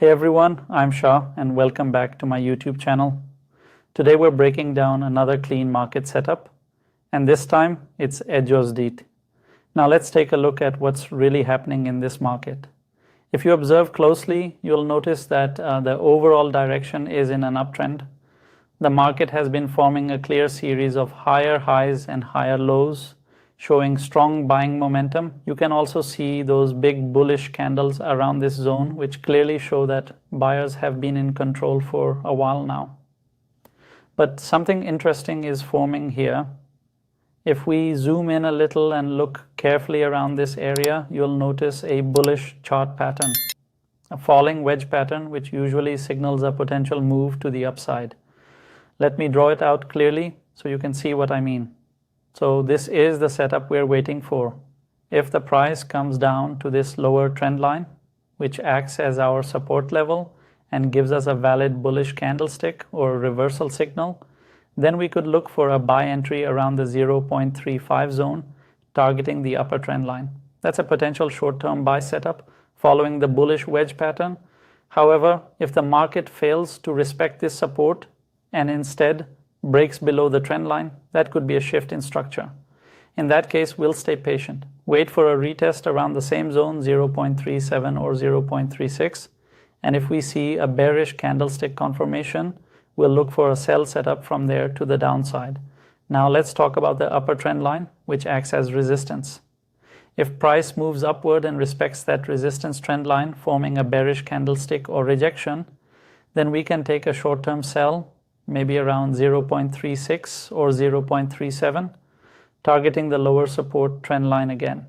Hey everyone, I'm Shah and welcome back to my YouTube channel. Today we're breaking down another clean market setup, and this time it's EDGE. Now let's take a look at what's really happening in this market. If you observe closely, you'll notice that the overall direction is in an uptrend. The market has been forming a clear series of higher highs and higher lows, showing strong buying momentum. You can also see those big bullish candles around this zone, which clearly show that buyers have been in control for a while now. But something interesting is forming here. If we zoom in a little and look carefully around this area, you'll notice a bullish chart pattern, a falling wedge pattern, which usually signals a potential move to the upside. Let me draw it out clearly so you can see what I mean. So this is the setup we're waiting for. If the price comes down to this lower trend line, which acts as our support level and gives us a valid bullish candlestick or reversal signal, then we could look for a buy entry around the 0.35 zone, targeting the upper trend line. That's a potential short-term buy setup following the bullish wedge pattern. However, if the market fails to respect this support and instead breaks below the trend line, that could be a shift in structure. In that case, we'll stay patient. Wait for a retest around the same zone, 0.37 or 0.36. And if we see a bearish candlestick confirmation, we'll look for a sell setup from there to the downside. Now let's talk about the upper trend line, which acts as resistance. If price moves upward and respects that resistance trend line, forming a bearish candlestick or rejection, then we can take a short-term sell, maybe around 0.36 or 0.37, targeting the lower support trend line again.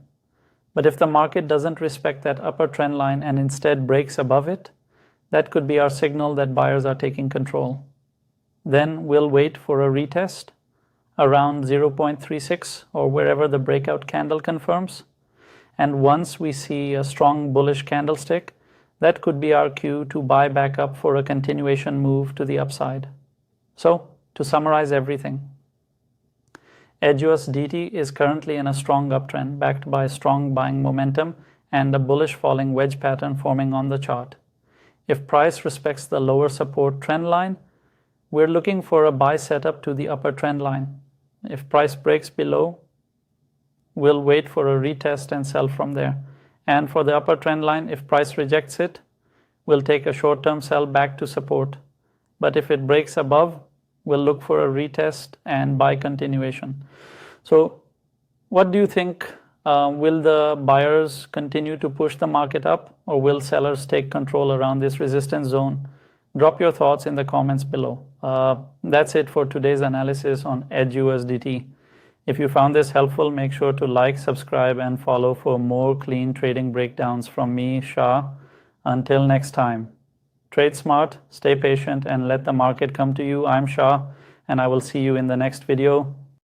But if the market doesn't respect that upper trend line and instead breaks above it, that could be our signal that buyers are taking control. Then we'll wait for a retest around 0.36 or wherever the breakout candle confirms. And once we see a strong bullish candlestick, that could be our cue to buy back up for a continuation move to the upside. So, to summarize everything, EDGE is currently in a strong uptrend backed by strong buying momentum and a bullish falling wedge pattern forming on the chart. If price respects the lower support trend line, we're looking for a buy setup to the upper trend line. If price breaks below, we'll wait for a retest and sell from there. And for the upper trend line, if price rejects it, we'll take a short-term sell back to support. But if it breaks above, we'll look for a retest and buy continuation. So what do you think? Will the buyers continue to push the market up, or will sellers take control around this resistance zone? Drop your thoughts in the comments below. That's it for today's analysis on EDGE. If you found this helpful, make sure to like, subscribe, and follow for more clean trading breakdowns from me, Shah. Until next time. Trade smart, stay patient, and let the market come to you. I'm Shah, and I will see you in the next video.